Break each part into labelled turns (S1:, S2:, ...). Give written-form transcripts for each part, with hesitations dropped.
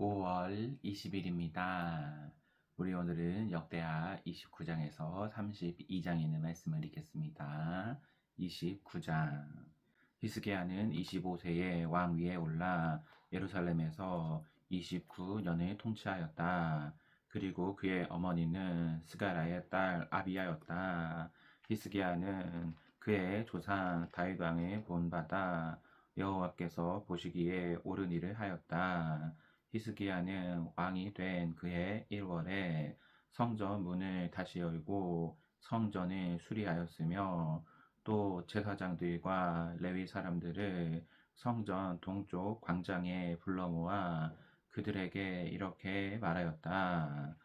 S1: 5월 20일입니다. 우리 오늘은 역대하 29장에서 32장에 있는 말씀을 읽겠습니다. 29장. 히스기야는 25세에 왕 위에 올라 예루살렘에서 29년을 통치하였다. 그리고 그의 어머니는 스가랴의 딸 아비야였다. 히스기야는 그의 조상 다윗 왕을 본받아 여호와께서 보시기에 옳은 일을 하였다. 히스기야는 왕이 된 그해 1월에 성전 문을 다시 열고 성전을 수리하였으며 또 제사장들과 레위 사람들을 성전 동쪽 광장에 불러 모아 그들에게 이렇게 말하였다.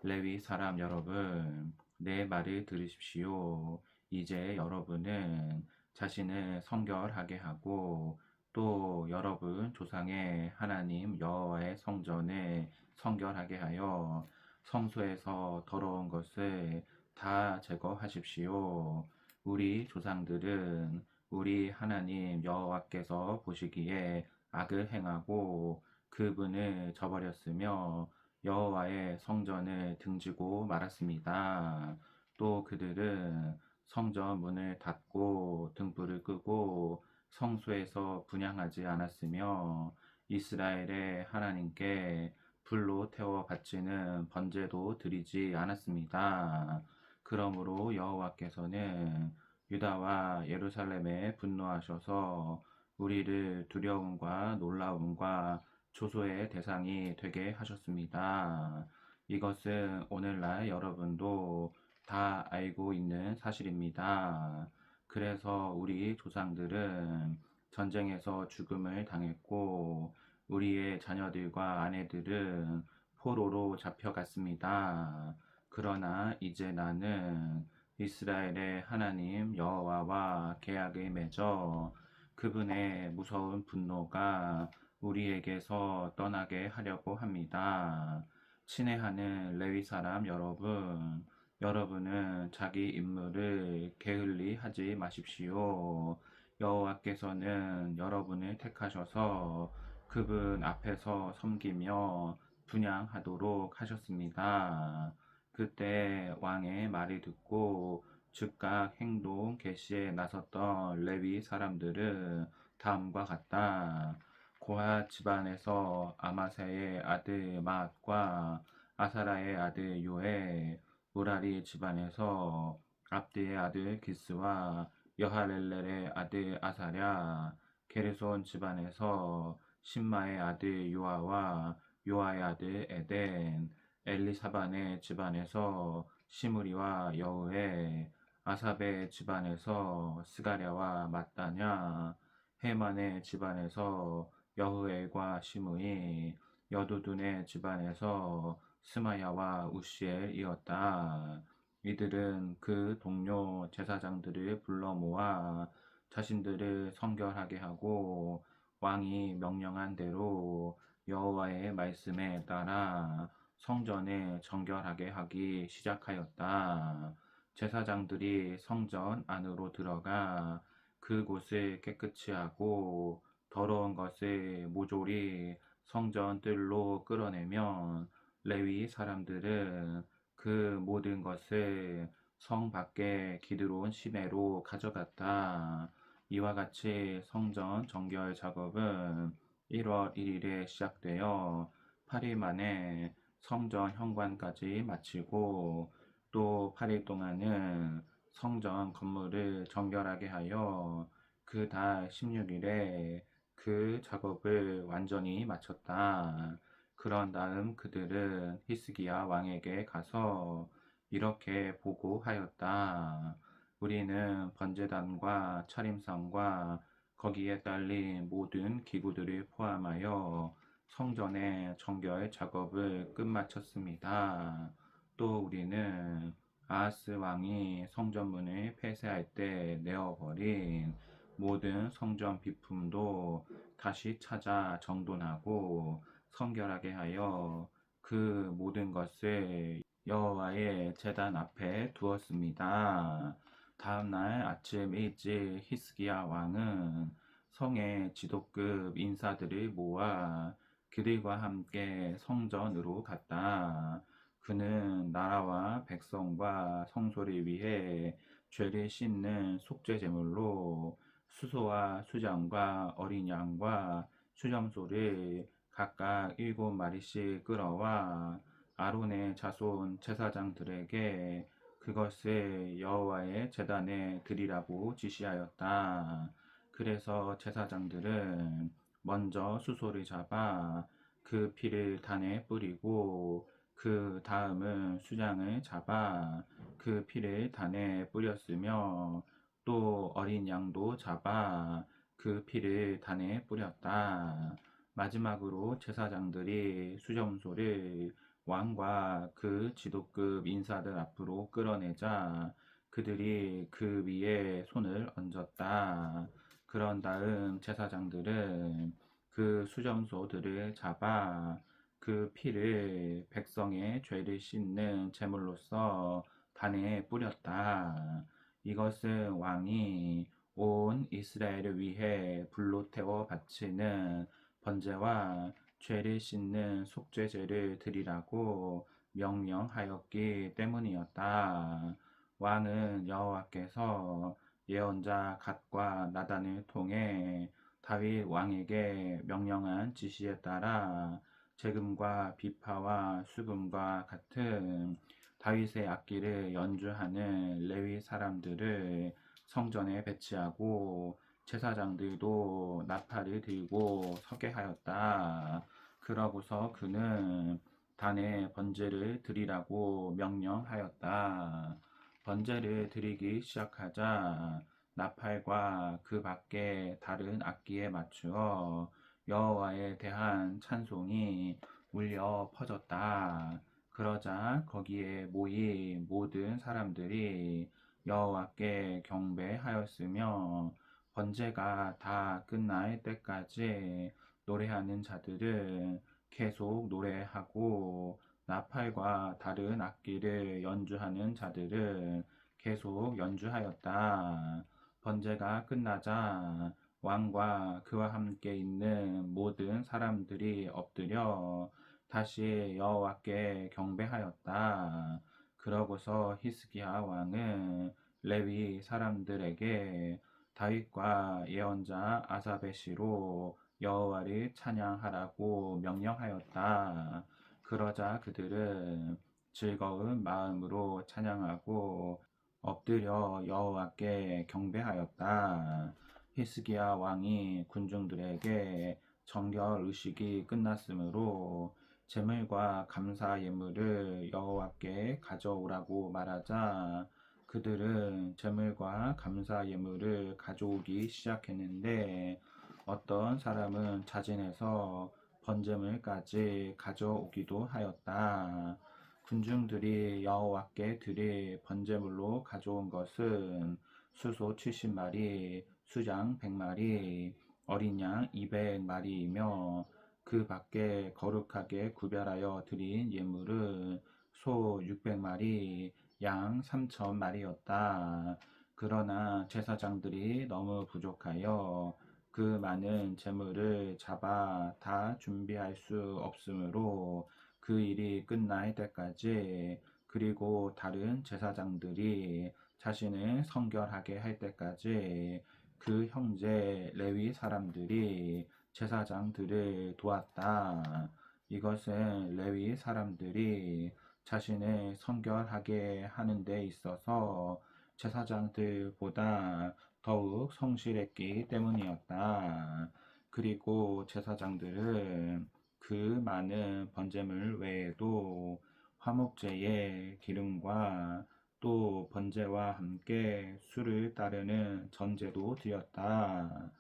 S1: 레위 사람 여러분, 내 말을 들으십시오. 이제 여러분은 자신을 성결하게 하고 또 여러분 조상의 하나님 여호와의 성전을 성결하게 하여 성소에서 더러운 것을 다 제거하십시오. 우리 조상들은 우리 하나님 여호와께서 보시기에 악을 행하고 그분을 저버렸으며 여호와의 성전을 등지고 말았습니다. 또 그들은 성전 문을 닫고 등불을 끄고 성소에서 분향하지 않았으며 이스라엘의 하나님께 불로 태워 바치는 번제도 드리지 않았습니다. 그러므로 여호와께서는 유다와 예루살렘에 분노하셔서 우리를 두려움과 놀라움과 조소의 대상이 되게 하셨습니다. 이것은 오늘날 여러분도 다 알고 있는 사실입니다. 그래서 우리 조상들은 전쟁에서 죽음을 당했고 우리의 자녀들과 아내들은 포로로 잡혀갔습니다. 그러나 이제 나는 이스라엘의 하나님 여호와와 계약을 맺어 그분의 무서운 분노가 우리에게서 떠나게 하려고 합니다. 친애하는 레위 사람 여러분, 여러분은 자기 임무를 게을리 하지 마십시오. 여호와께서는 여러분을 택하셔서 그분 앞에서 섬기며 분향하도록 하셨습니다. 그때 왕의 말을 듣고 즉각 행동 개시에 나섰던 레위 사람들은 다음과 같다. 고핫 집안에서 아마사의 아들 마앗과 아사라의 아들 요에, 무라리 집안에서 압디의 아들 기스와 여할렐렐의 아들 아사랴, 게르손 집안에서 신마의 아들 요아와 요아의 아들 에덴, 엘리사반의 집안에서 시므리와 여우에, 아삽의 집안에서 스가랴와 mat다냐, 헤만의 집안에서 여흐엘과 시므이, 여두둔의 집안에서 스마야와 우시엘이었다. 이들은 그 동료 제사장들을 불러 모아 자신들을 성결하게 하고 왕이 명령한 대로 여호와의 말씀에 따라 성전을 정결하게 하기 시작하였다. 제사장들이 성전 안으로 들어가 그곳을 깨끗이 하고 더러운 것을 모조리 성전 뜰로 끌어내면 레위 사람들은 그 모든 것을 성 밖에 기드론 시내로 가져갔다. 이와 같이 성전 정결 작업은 1월 1일에 시작되어 8일 만에 성전 현관까지 마치고 또 8일 동안은 성전 건물을 정결하게 하여 그 달 16일에 그 작업을 완전히 마쳤다. 그런 다음 그들은 히스기야 왕에게 가서 이렇게 보고하였다. 우리는 번제단과 차림상과 거기에 딸린 모든 기구들을 포함하여 성전의 정결 작업을 끝마쳤습니다. 또 우리는 아하스 왕이 성전문을 폐쇄할 때 내어버린 모든 성전 비품도 다시 찾아 정돈하고 성결하게 하여 그 모든 것을 여호와의 제단 앞에 두었습니다. 다음 날 아침 일찍 히스기야 왕은 성의 지도급 인사들을 모아 그들과 함께 성전으로 갔다. 그는 나라와 백성과 성소를 위해 죄를 씻는 속죄 제물로 수소와 수장과 어린 양과 수염소를 각각 7마리씩 끌어와 아론의 자손 제사장들에게 그것을 여호와의 제단에 드리라고 지시하였다. 그래서 제사장들은 먼저 수소를 잡아 그 피를 단에 뿌리고 그 다음은 수장을 잡아 그 피를 단에 뿌렸으며 또 어린 양도 잡아 그 피를 단에 뿌렸다. 마지막으로 제사장들이 수점소를 왕과 그 지도급 인사들 앞으로 끌어내자 그들이 그 위에 손을 얹었다. 그런 다음 제사장들은 그 수점소들을 잡아 그 피를 백성의 죄를 씻는 제물로서 단에 뿌렸다. 이것은 왕이 온 이스라엘을 위해 불로 태워 바치는 번제와 죄를 씻는 속죄제를 드리라고 명령하였기 때문이었다. 왕은 여호와께서 예언자 갓과 나단을 통해 다윗 왕에게 명령한 지시에 따라 재금과 비파와 수금과 같은 다윗의 악기를 연주하는 레위 사람들을 성전에 배치하고 제사장들도 나팔을 들고 서게 하였다. 그러고서 그는 단에 번제를 드리라고 명령하였다. 번제를 드리기 시작하자 나팔과 그 밖에 다른 악기에 맞추어 여호와에 대한 찬송이 울려 퍼졌다. 그러자 거기에 모인 모든 사람들이 여호와께 경배하였으며 번제가 다 끝날 때까지 노래하는 자들은 계속 노래하고 나팔과 다른 악기를 연주하는 자들은 계속 연주하였다. 번제가 끝나자 왕과 그와 함께 있는 모든 사람들이 엎드려 다시 여호와께 경배하였다. 그러고서 히스기야 왕은 레위 사람들에게 다윗과 예언자 아삽의 시로 여호와를 찬양하라고 명령하였다. 그러자 그들은 즐거운 마음으로 찬양하고 엎드려 여호와께 경배하였다. 히스기야 왕이 군중들에게 정결 의식이 끝났으므로 제물과 감사 예물을 여호와께 가져오라고 말하자 그들은 제물과 감사 예물을 가져오기 시작했는데 어떤 사람은 자진해서 번제물까지 가져오기도 하였다. 군중들이 여호와께 드릴 번제물로 가져온 것은 수소 70마리, 수장 100마리, 어린 양 200마리이며 그 밖에 거룩하게 구별하여 드린 예물은 소 600마리, 양 3,000마리였다. 그러나 제사장들이 너무 부족하여 그 많은 제물을 잡아 다 준비할 수 없으므로 그 일이 끝날 때까지 그리고 다른 제사장들이 자신을 성결하게 할 때까지 그 형제 레위 사람들이 제사장들을 도왔다. 이것은 레위 사람들이 자신을 성결하게 하는 데 있어서 제사장들보다 더욱 성실했기 때문이었다. 그리고 제사장들은 그 많은 번제물 외에도 화목제의 기름과 또 번제와 함께 술을 따르는 전제도 드렸다.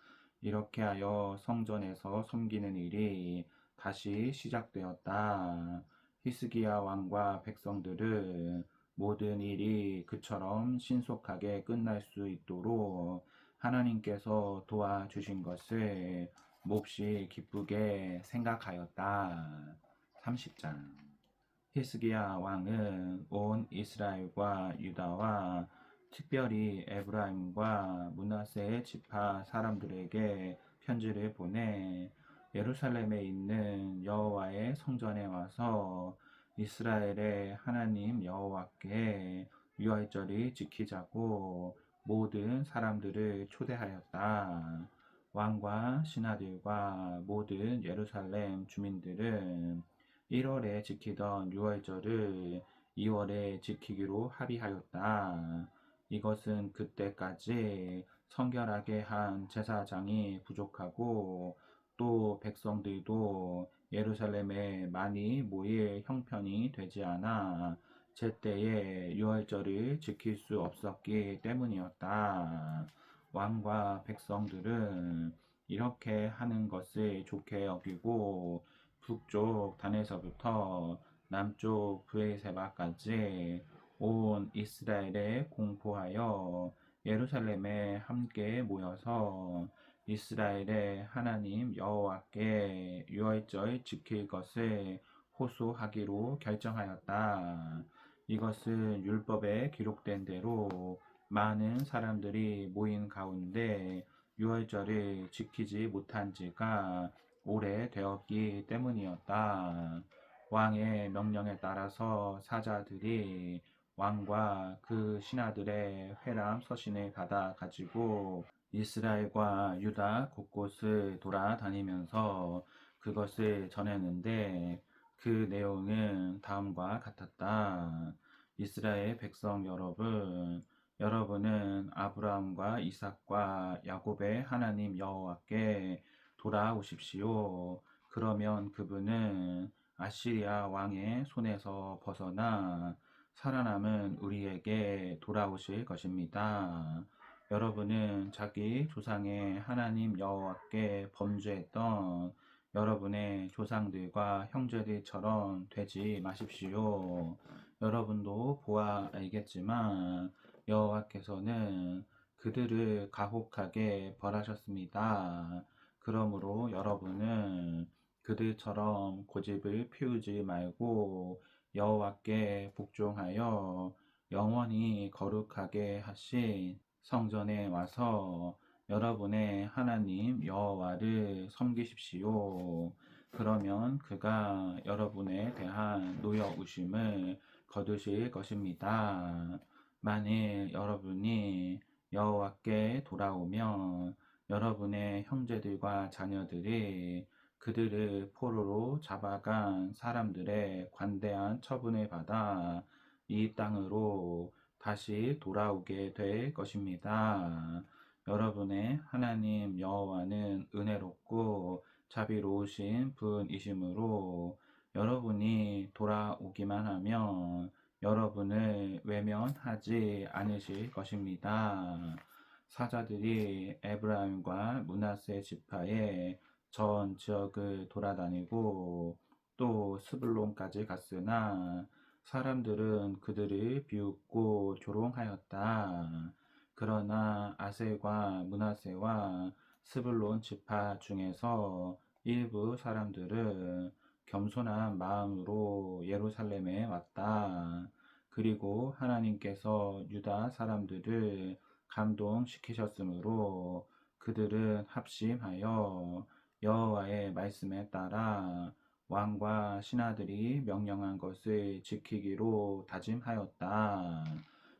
S1: 이렇게 하여 성전에서 섬기는 일이 다시 시작되었다. 히스기야 왕과 백성들은 모든 일이 그처럼 신속하게 끝날 수 있도록 하나님께서 도와주신 것을 몹시 기쁘게 생각하였다. 30장 히스기야 왕은 온 이스라엘과 유다와 특별히 에브라임과 므낫세의 지파 사람들에게 편지를 보내 예루살렘에 있는 여호와의 성전에 와서 이스라엘의 하나님 여호와께 유월절을 지키자고 모든 사람들을 초대하였다. 왕과 신하들과 모든 예루살렘 주민들은 1월에 지키던 유월절을 2월에 지키기로 합의하였다. 이것은 그때까지 성결하게 한 제사장이 부족하고 또 백성들도 예루살렘에 많이 모일 형편이 되지 않아 제때에 유월절을 지킬 수 없었기 때문이었다. 왕과 백성들은 이렇게 하는 것을 좋게 여기고 북쪽 단에서부터 남쪽 브에세바까지 온 이스라엘에 공포하여 예루살렘에 함께 모여서 이스라엘의 하나님 여호와께 유월절 지킬 것을 호소하기로 결정하였다. 이것은 율법에 기록된 대로 많은 사람들이 모인 가운데 유월절을 지키지 못한 지가 오래되었기 때문이었다. 왕의 명령에 따라서 사자들이 왕과 그 신하들의 회람 서신을 받아 가지고 이스라엘과 유다 곳곳을 돌아다니면서 그것을 전했는데 그 내용은 다음과 같았다. 이스라엘 백성 여러분, 여러분은 아브라함과 이삭과 야곱의 하나님 여호와께 돌아오십시오. 그러면 그분은 아시리아 왕의 손에서 벗어나 살아남은 우리에게 돌아오실 것입니다. 여러분은 자기 조상의 하나님 여호와께 범죄했던 여러분의 조상들과 형제들처럼 되지 마십시오. 여러분도 보아 알겠지만 여호와께서는 그들을 가혹하게 벌하셨습니다. 그러므로 여러분은 그들처럼 고집을 피우지 말고 여호와께 복종하여 영원히 거룩하게 하신 성전에 와서 여러분의 하나님 여호와를 섬기십시오. 그러면 그가 여러분에 대한 노여우심을 거두실 것입니다. 만일 여러분이 여호와께 돌아오면 여러분의 형제들과 자녀들이 그들을 포로로 잡아간 사람들의 관대한 처분을 받아 이 땅으로 다시 돌아오게 될 것입니다. 여러분의 하나님 여호와는 은혜롭고 자비로우신 분이시므로 여러분이 돌아오기만 하면 여러분을 외면하지 않으실 것입니다. 사자들이 에브라임과 므낫세 지파의 전 지역을 돌아다니고 또 스불론까지 갔으나 사람들은 그들을 비웃고 조롱하였다. 그러나 아셀과 므낫세와 스불론 지파 중에서 일부 사람들은 겸손한 마음으로 예루살렘에 왔다. 그리고 하나님께서 유다 사람들을 감동시키셨으므로 그들은 합심하여 여호와의 말씀에 따라 왕과 신하들이 명령한 것을 지키기로 다짐하였다.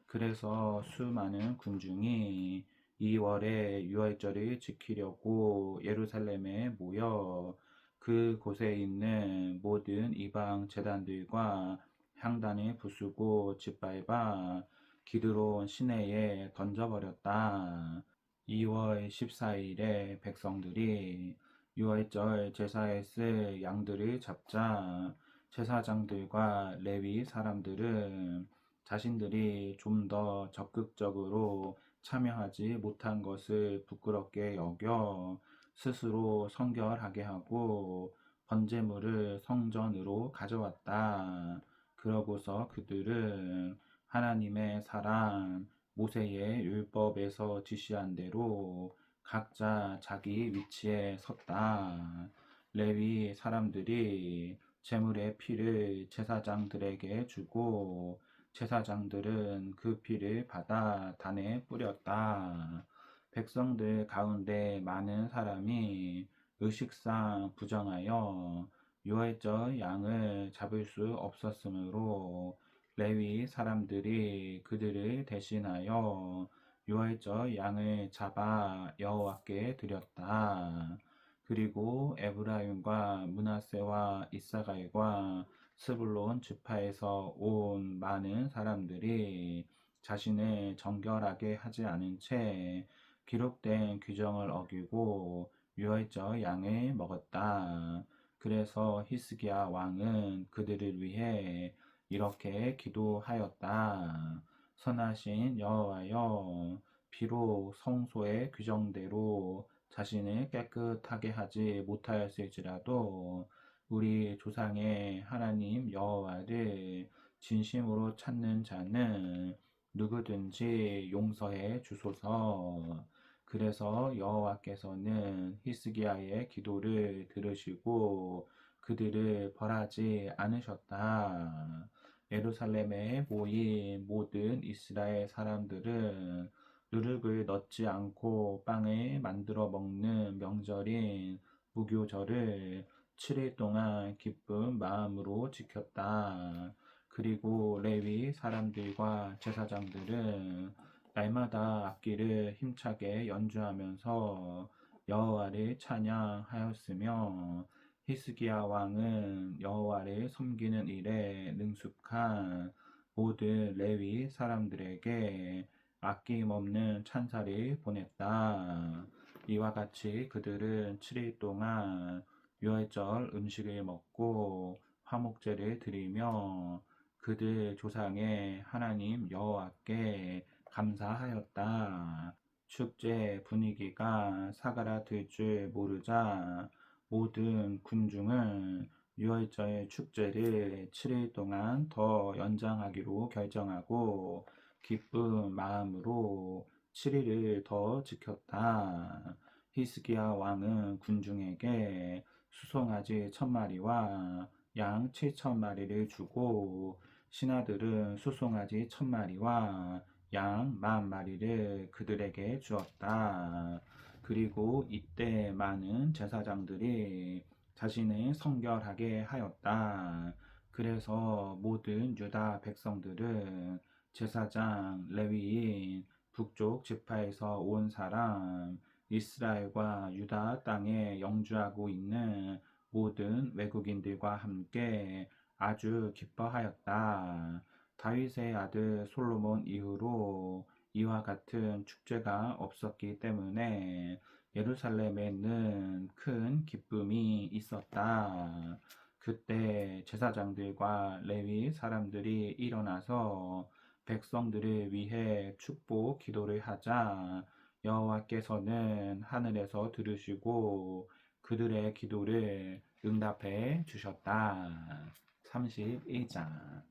S1: 그래서 수많은 군중이 2월에 유월절을 지키려고 예루살렘에 모여 그곳에 있는 모든 이방 제단들과 향단을 부수고 짓밟아 기드론 시내에 던져버렸다. 2월 14일에 백성들이 유월절 제사에 쓸 양들을 잡자 제사장들과 레위 사람들은 자신들이 좀 더 적극적으로 참여하지 못한 것을 부끄럽게 여겨 스스로 성결하게 하고 번제물을 성전으로 가져왔다. 그러고서 그들은 하나님의 사랑 모세의 율법에서 지시한 대로 각자 자기 위치에 섰다. 레위 사람들이 제물의 피를 제사장들에게 주고 제사장들은 그 피를 받아 단에 뿌렸다. 백성들 가운데 많은 사람이 의식상 부정하여 유월절 양을 잡을 수 없었으므로 레위 사람들이 그들을 대신하여 유월절 양을 잡아 여호와께 드렸다. 그리고 에브라임과 므낫세와 이사갈과 스불론 지파에서 온 많은 사람들이 자신을 정결하게 하지 않은 채 기록된 규정을 어기고 유월절 양을 먹었다. 그래서 히스기야 왕은 그들을 위해 이렇게 기도하였다. 선하신 여호와여, 비록 성소의 규정대로 자신을 깨끗하게 하지 못하였을지라도 우리 조상의 하나님 여호와를 진심으로 찾는 자는 누구든지 용서해 주소서. 그래서 여호와께서는 히스기야의 기도를 들으시고 그들을 벌하지 않으셨다. 예루살렘에 모인 모든 이스라엘 사람들은 누룩을 넣지 않고 빵을 만들어 먹는 명절인 무교절을 7일 동안 기쁜 마음으로 지켰다. 그리고 레위 사람들과 제사장들은 날마다 악기를 힘차게 연주하면서 여호와를 찬양하였으며 히스기야 왕은 여호와를 섬기는 일에 능숙한 모든 레위 사람들에게 아낌없는 찬사를 보냈다. 이와 같이 그들은 7일 동안 유월절 음식을 먹고 화목제를 드리며 그들 조상의 하나님 여호와께 감사하였다. 축제 분위기가 사그라들 줄 모르자 모든 군중은 유월절 축제를 7일 동안 더 연장하기로 결정하고 기쁜 마음으로 7일을 더 지켰다. 히스기야 왕은 군중에게 수송아지 1000마리와 양 7000마리를 주고 신하들은 수송아지 1000마리와 양 10,000마리를 그들에게 주었다. 그리고 이때 많은 제사장들이 자신을 성결하게 하였다. 그래서 모든 유다 백성들은 제사장, 레위인, 북쪽 지파에서 온 사람, 이스라엘과 유다 땅에 영주하고 있는 모든 외국인들과 함께 아주 기뻐하였다. 다윗의 아들 솔로몬 이후로 이와 같은 축제가 없었기 때문에 예루살렘에는 큰 기쁨이 있었다. 그때 제사장들과 레위 사람들이 일어나서 백성들을 위해 축복 기도를 하자 여호와께서는 하늘에서 들으시고 그들의 기도를 응답해 주셨다. 31장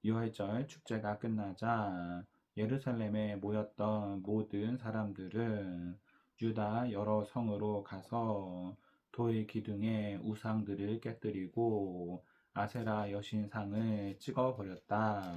S1: 유월절 축제가 끝나자 예루살렘에 모였던 모든 사람들은 유다 여러 성으로 가서 돌 기둥의 우상들을 깨뜨리고 아세라 여신상을 찍어버렸다.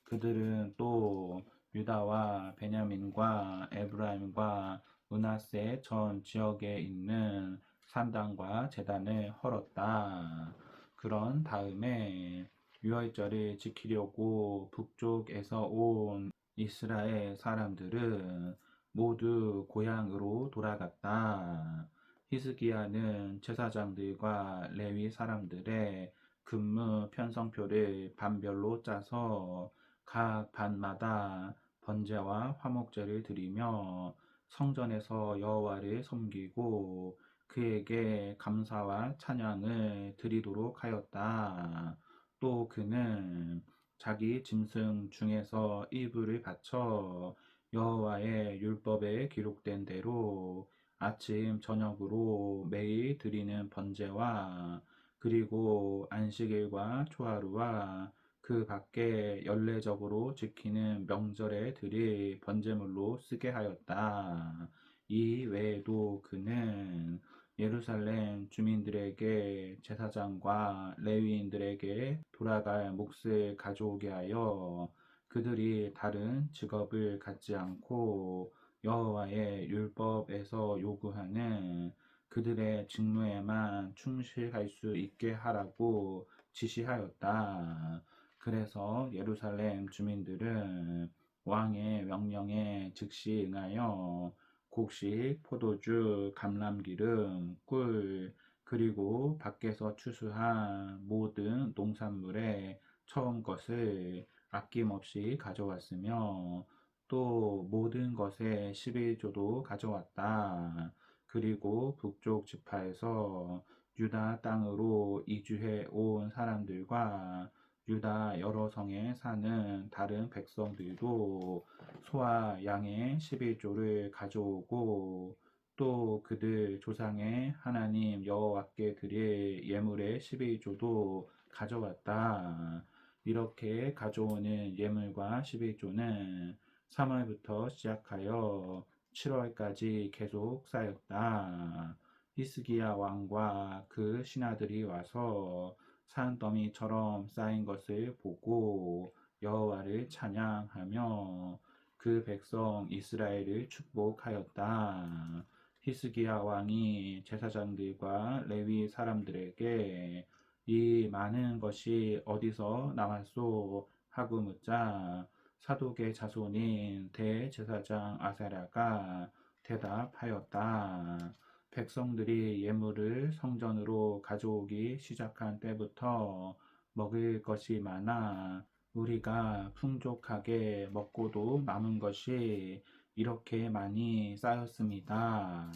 S1: 그들은 또 유다와 베냐민과 에브라임과 므낫세 전 지역에 있는 산당과 제단을 헐었다. 그런 다음에 유월절을 지키려고 북쪽에서 온 이스라엘 사람들은 모두 고향으로 돌아갔다. 히스기야는 제사장들과 레위 사람들의 근무 편성표를 반별로 짜서 각 반마다 번제와 화목제를 드리며 성전에서 여호와를 섬기고 그에게 감사와 찬양을 드리도록 하였다. 또 그는 자기 짐승 중에서 일부를 바쳐 여호와의 율법에 기록된 대로 아침 저녁으로 매일 드리는 번제와 그리고 안식일과 초하루와 그 밖에 연례적으로 지키는 명절에 드릴 번제물로 쓰게 하였다. 이 외에도 그는 예루살렘 주민들에게 제사장과 레위인들에게 돌아갈 몫을 가져오게 하여 그들이 다른 직업을 갖지 않고 여호와의 율법에서 요구하는 그 그들의 직무에만 충실할 수 있게 하라고 지시하였다. 그래서 예루살렘 주민들은 왕의 명령에 즉시 응하여 곡식, 포도주, 감람기름, 꿀, 그리고 밖에서 추수한 모든 농산물의 처음 것을 아낌없이 가져왔으며 또 모든 것의 11조도 가져왔다. 그리고 북쪽 지파에서 유다 땅으로 이주해 온 사람들과 유다 여러 성에 사는 다른 백성들도 소와 양의 11조를 가져오고 또 그들 조상의 하나님 여호와께 드릴 예물의 11조도 가져왔다. 이렇게 가져오는 예물과 11조는 3월부터 시작하여 7월까지 계속 쌓였다. 히스기야 왕과 그 신하들이 와서 산더미처럼 쌓인 것을 보고 여호와를 찬양하며 그 백성 이스라엘을 축복하였다. 히스기야 왕이 제사장들과 레위 사람들에게 이 많은 것이 어디서 나왔소 하고 묻자 사독의 자손인 대제사장 아사랴가 대답하였다. 백성들이 예물을 성전으로 가져오기 시작한 때부터 먹을 것이 많아 우리가 풍족하게 먹고도 남은 것이 이렇게 많이 쌓였습니다.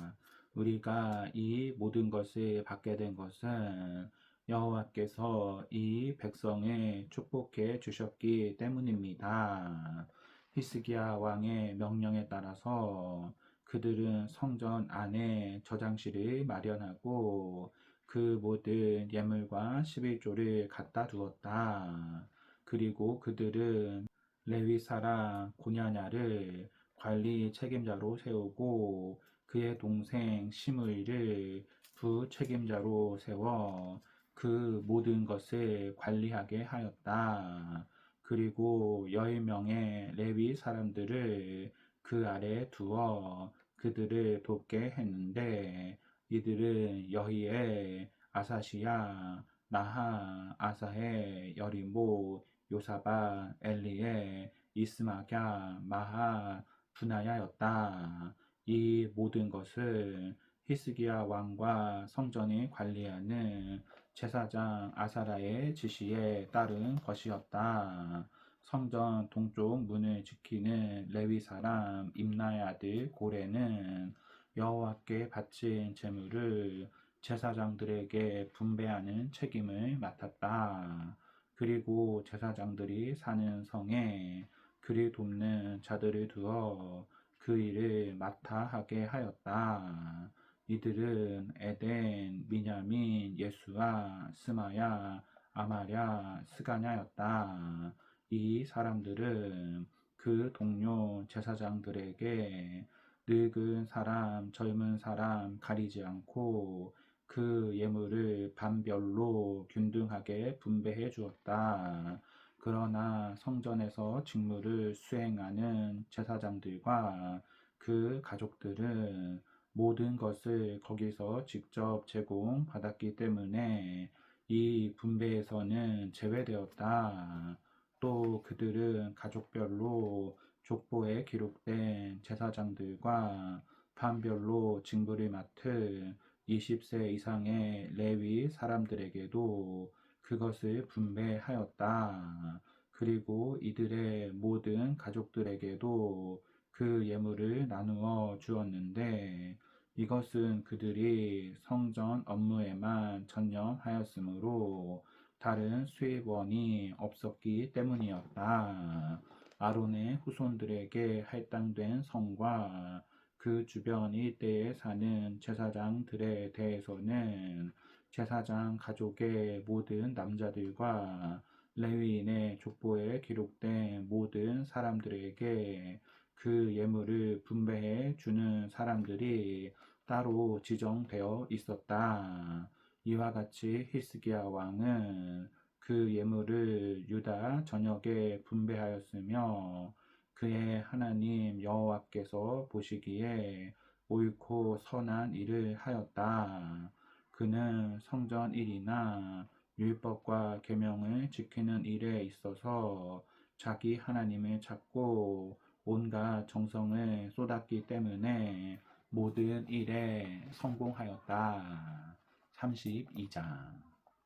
S1: 우리가 이 모든 것을 받게 된 것은 여호와께서 이 백성을 축복해 주셨기 때문입니다. 히스기야 왕의 명령에 따라서 그들은 성전 안에 저장실을 마련하고 그 모든 예물과 11조를 갖다 두었다. 그리고 그들은 레위 사람 고냐냐를 관리 책임자로 세우고 그의 동생 시므이를 부책임자로 세워 그 모든 것을 관리하게 하였다. 그리고 10명의 레위 사람들을 그 아래 두어 그들을 돕게 했는데 이들은 여히엘, 아사시야, 나하, 아사헬, 여리모, 요사bat, 엘리엘, 이스마랴, 마하, 분하야였다. 이 모든 것을 히스기야 왕과 성전을 관리하는 제사장 아사랴의 지시에 따른 것이었다. 성전 동쪽 문을 지키는 레위 사람 임나의 아들 고레는 여호와께 바친 제물을 제사장들에게 분배하는 책임을 맡았다. 그리고 제사장들이 사는 성에 그를 돕는 자들을 두어 그 일을 맡아 하게 하였다. 이들은 에덴, 미냐민, 예수아, 스마야, 아마랴, 스가냐였다. 이 사람들은 그 동료 제사장들에게 늙은 사람, 젊은 사람 가리지 않고 그 예물을 반별로 균등하게 분배해 주었다. 그러나 성전에서 직무를 수행하는 제사장들과 그 가족들은 모든 것을 거기서 직접 제공받았기 때문에 이 분배에서는 제외되었다. 또 그들은 가족별로 족보에 기록된 제사장들과 반별로 직무를 맡을 20세 이상의 레위 사람들에게도 그것을 분배하였다. 그리고 이들의 모든 가족들에게도 그 예물을 나누어 주었는데 이것은 그들이 성전 업무에만 전념하였으므로 다른 수입원이 없었기 때문이었다. 아론의 후손들에게 할당된 성과 그 주변 일대에 사는 제사장들에 대해서는 제사장 가족의 모든 남자들과 레위인의 족보에 기록된 모든 사람들에게 그 예물을 분배해 주는 사람들이 따로 지정되어 있었다. 이와 같이 히스기야 왕은 그 예물을 유다 전역에 분배하였으며 그의 하나님 여호와께서 보시기에 옳고 선한 일을 하였다. 그는 성전 일이나 율법과 계명을 지키는 일에 있어서 자기 하나님을 찾고 온갖 정성을 쏟았기 때문에 모든 일에 성공하였다. 32장.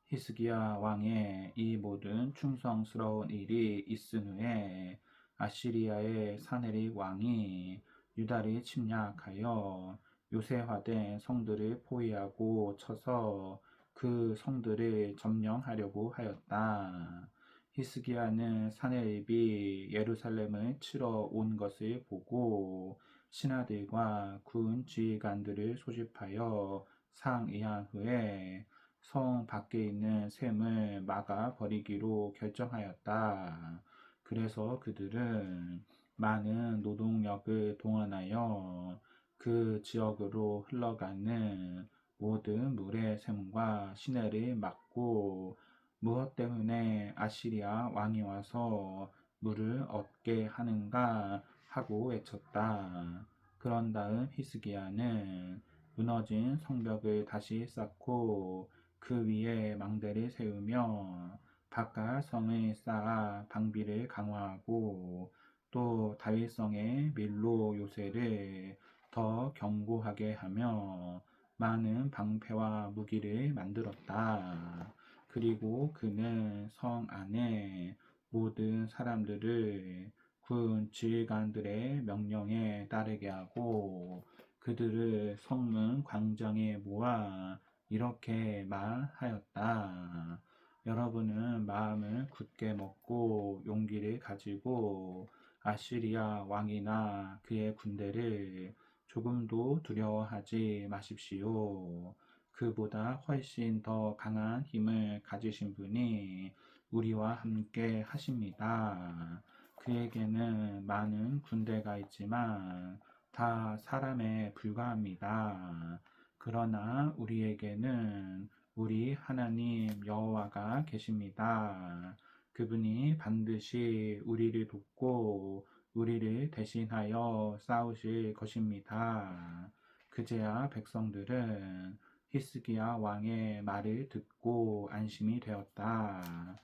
S1: 히스기야 왕의 이 모든 충성스러운 일이 있은 후에 아시리아의 사네립 왕이 유다를 침략하여 요새화된 성들을 포위하고 쳐서 그 성들을 점령하려고 하였다. 히스기야는 사네립이 예루살렘을 치러 온 것을 보고 신하들과 군 지휘관들을 소집하여 상의한 후에 성 밖에 있는 샘을 막아 버리기로 결정하였다. 그래서 그들은 많은 노동력을 동원하여 그 지역으로 흘러가는 모든 물의 샘과 시내를 막고 무엇 때문에 아시리아 왕이 와서 물을 얻게 하는가 하고 외쳤다. 그런 다음 히스기야는 무너진 성벽을 다시 쌓고 그 위에 망대를 세우며 바깥 성을 쌓아 방비를 강화하고 또 다윗성의 밀로 요새를 더 견고하게 하며 많은 방패와 무기를 만들었다. 그리고 그는 성 안에 모든 사람들을 군 지휘관들의 명령에 따르게 하고 그들을 성문 광장에 모아 이렇게 말하였다. 여러분은 마음을 굳게 먹고 용기를 가지고 아시리아 왕이나 그의 군대를 조금도 두려워하지 마십시오. 그보다 훨씬 더 강한 힘을 가지신 분이 우리와 함께 하십니다. 그에게는 많은 군대가 있지만 다 사람에 불과합니다. 그러나 우리에게는 우리 하나님 여호와가 계십니다. 그분이 반드시 우리를 돕고 우리를 대신하여 싸우실 것입니다. 그제야 백성들은 히스기야 왕의 말을 듣고 안심이 되었다.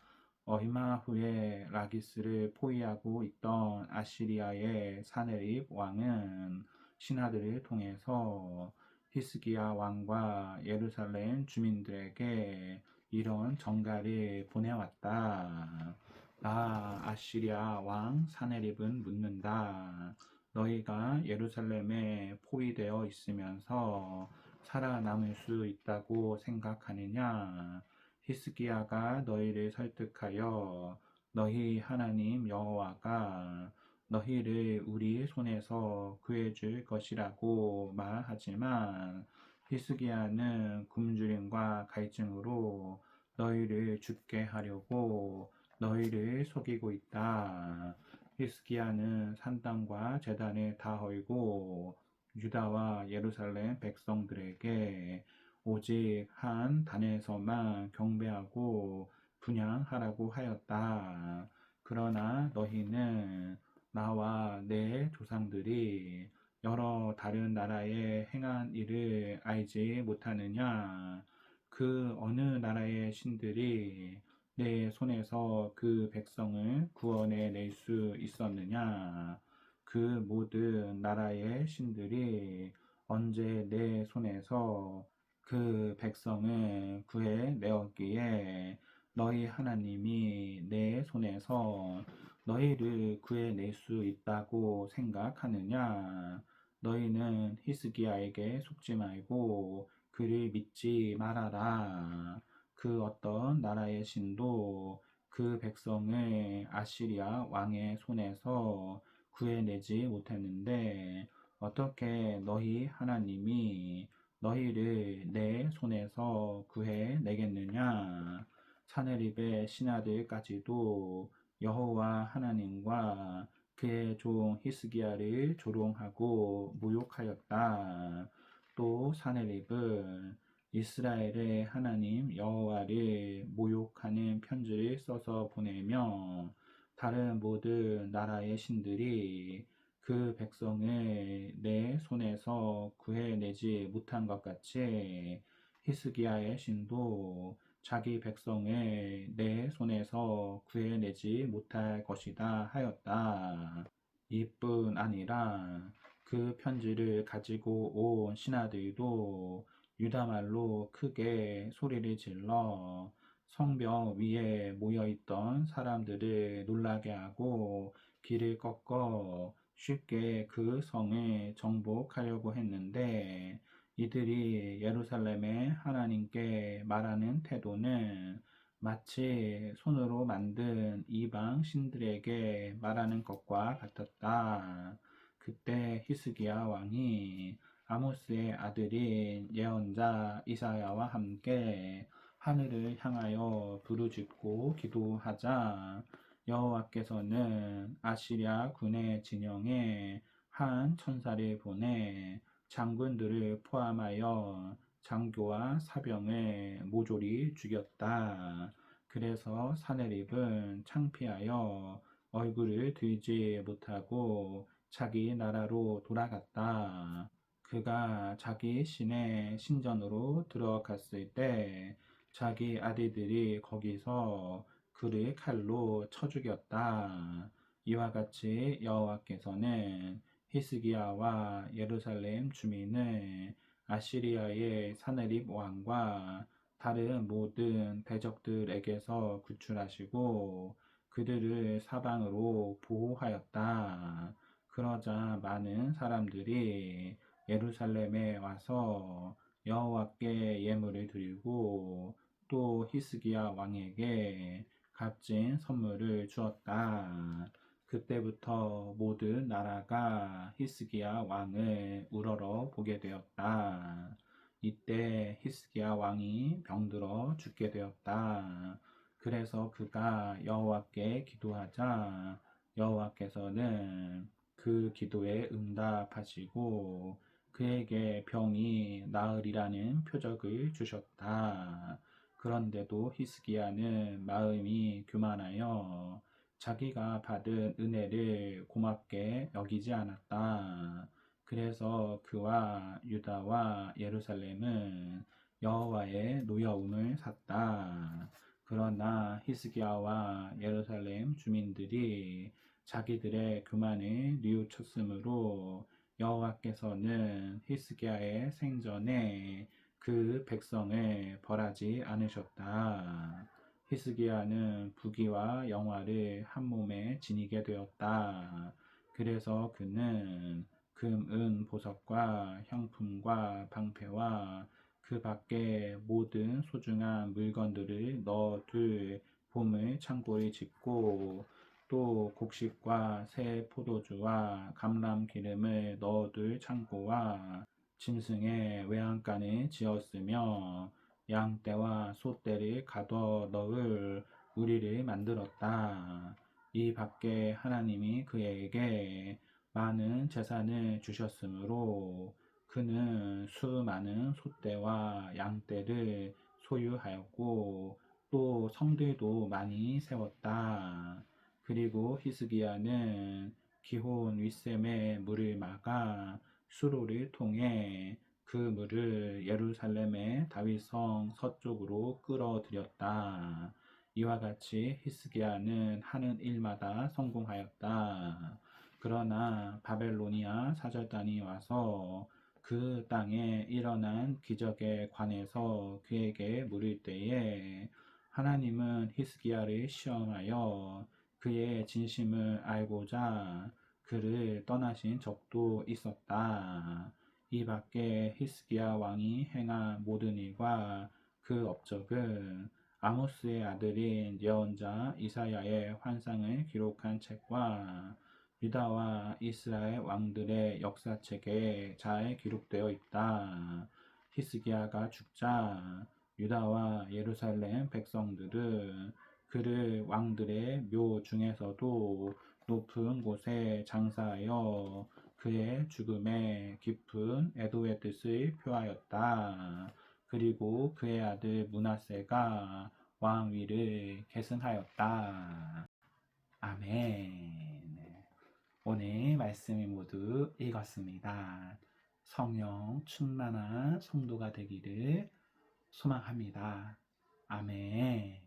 S1: 얼마 후에 라기스를 포위하고 있던 아시리아의 사네립 왕은 신하들을 통해서 히스기야 왕과 예루살렘 주민들에게 이런 전가를 보내왔다. 아시리아 왕 사네립은 묻는다. 너희가 예루살렘에 포위되어 있으면서 살아남을 수 있다고 생각하느냐? 히스기야가 너희를 설득하여 너희 하나님 여호와가 너희를 우리 손에서 구해줄 것이라고 말하지만 히스기야는 굶주림과 갈증으로 너희를 죽게 하려고 너희를 속이고 있다. 히스기야는 산당과 제단을 다 헐고 유다와 예루살렘 백성들에게 오직 한 단에서만 경배하고 분향하라고 하였다. 그러나 너희는 나와 내 조상들이 여러 다른 나라에 행한 일을 알지 못하느냐? 그 어느 나라의 신들이 내 손에서 그 백성을 구원해 낼 수 있었느냐? 그 모든 나라의 신들이 언제 내 손에서 그 백성을 구해 내었기에 너희 하나님이 내 손에서 너희를 구해낼 수 있다고 생각하느냐? 너희는 히스기야에게 속지 말고 그를 믿지 말아라. 그 어떤 나라의 신도 그 백성을 아시리아 왕의 손에서 구해내지 못했는데 어떻게 너희 하나님이 너희를 내 손에서 구해내겠느냐? 사네립의 신하들까지도 여호와 하나님과 그의 종 히스기야를 조롱하고 모욕하였다. 또 사네립은 이스라엘의 하나님 여호와를 모욕하는 편지를 써서 보내며 다른 모든 나라의 신들이 그 백성을 내 손에서 구해내지 못한 것 같이 히스기야의 신도 자기 백성을 내 손에서 구해내지 못할 것이다 하였다. 이뿐 아니라 그 편지를 가지고 온 신하들도 유다말로 크게 소리를 질러 성벽 위에 모여있던 사람들을 놀라게 하고 길을 꺾어 쉽게 그 성을 정복하려고 했는데 이들이 예루살렘의 하나님께 말하는 태도는 마치 손으로 만든 이방 신들에게 말하는 것과 같았다. 그때 히스기야 왕이 아모스의 아들인 예언자 이사야와 함께 하늘을 향하여 부르짖고 기도하자 여호와께서는 아시랴 군의 진영에 한 천사를 보내 장군들을 포함하여 장교와 사병을 모조리 죽였다. 그래서 사내립은 창피하여 얼굴을 들지 못하고 자기 나라로 돌아갔다. 그가 자기 신의 신전으로 들어갔을 때 자기 아들들이 거기서 그를 칼로 쳐 죽였다. 이와 같이 여호와께서는 히스기야와 예루살렘 주민을 아시리아의 사네립 왕과 다른 모든 대적들에게서 구출하시고 그들을 사방으로 보호하였다. 그러자 많은 사람들이 예루살렘에 와서 여호와께 예물을 드리고 또 히스기야 왕에게 값진 선물을 주었다. 그때부터 모든 나라가 히스기야 왕을 우러러 보게 되었다. 이때 히스기야 왕이 병들어 죽게 되었다. 그래서 그가 여호와께 기도하자 여호와께서는 그 기도에 응답하시고 그에게 병이 나으리라는 표적을 주셨다. 그런데도 히스기야는 마음이 교만하여 자기가 받은 은혜를 고맙게 여기지 않았다. 그래서 그와 유다와 예루살렘은 여호와의 노여움을 샀다. 그러나 히스기야와 예루살렘 주민들이 자기들의 교만을 뉘우쳤으므로 여호와께서는 히스기야의 생전에 그 백성을 벌하지 않으셨다. 히스기야는 부귀와 영화를 한 몸에 지니게 되었다. 그래서 그는 금, 은, 보석과 향품과 방패와 그 밖에 모든 소중한 물건들을 넣어둘 보물 창고를 짓고 또 곡식과 새 포도주와 감람 기름을 넣어둘 창고와 짐승의 외양간을 지었으며 양떼와 소떼를 가둬 넣을 우리를 만들었다. 이 밖에 하나님이 그에게 많은 재산을 주셨으므로 그는 수많은 소떼와 양떼를 소유하였고 또 성들도 많이 세웠다. 그리고 히스기야는 기혼 윗샘의 물을 막아 수로를 통해 그 물을 예루살렘의 다윗성 서쪽으로 끌어들였다. 이와 같이 히스기야는 하는 일마다 성공하였다. 그러나 바벨로니아 사절단이 와서 그 땅에 일어난 기적에 관해서 그에게 물을 때에 하나님은 히스기야를 시험하여 그의 진심을 알고자 그를 떠나신 적도 있었다. 이 밖에 히스기야 왕이 행한 모든 일과 그 업적은 아모스의 아들인 예언자 이사야의 환상을 기록한 책과 유다와 이스라엘 왕들의 역사책에 잘 기록되어 있다. 히스기야가 죽자 유다와 예루살렘 백성들은 그를 왕들의 묘 중에서도 높은 곳에 장사하여 그의 죽음에 깊은 애도의 뜻을 표하였다. 그리고 그의 아들 므낫세가 왕위를 계승하였다. 아멘. 오늘 말씀이 모두 읽었습니다. 성령 충만한 성도가 되기를 소망합니다. 아멘.